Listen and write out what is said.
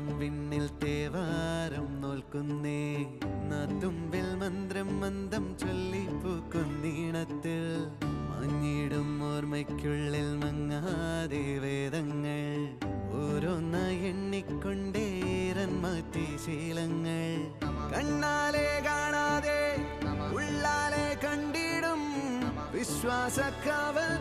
നേരം വിണ്ണിൽ തേവാരം നോൽക്കുന്നേ. നാത്തുമ്പിൽ മന്ത്രം മന്ദം ചൊല്ലിപ്പൂക്കുന്നീണത്തിൽ മങ്ങിടും ഓർമ്മയ്ക്കുള്ളിൽ മങ്ങാതെ വേദങ്ങൾ ഓരോന്നായി എണ്ണിക്കൊണ്ടേരൻ മാറ്റി ശീലങ്ങൾ. കണ്ണാലെ കാണാതെ ഉള്ളാലെ കണ്ടിടും വിശ്വാസക്കാവൽ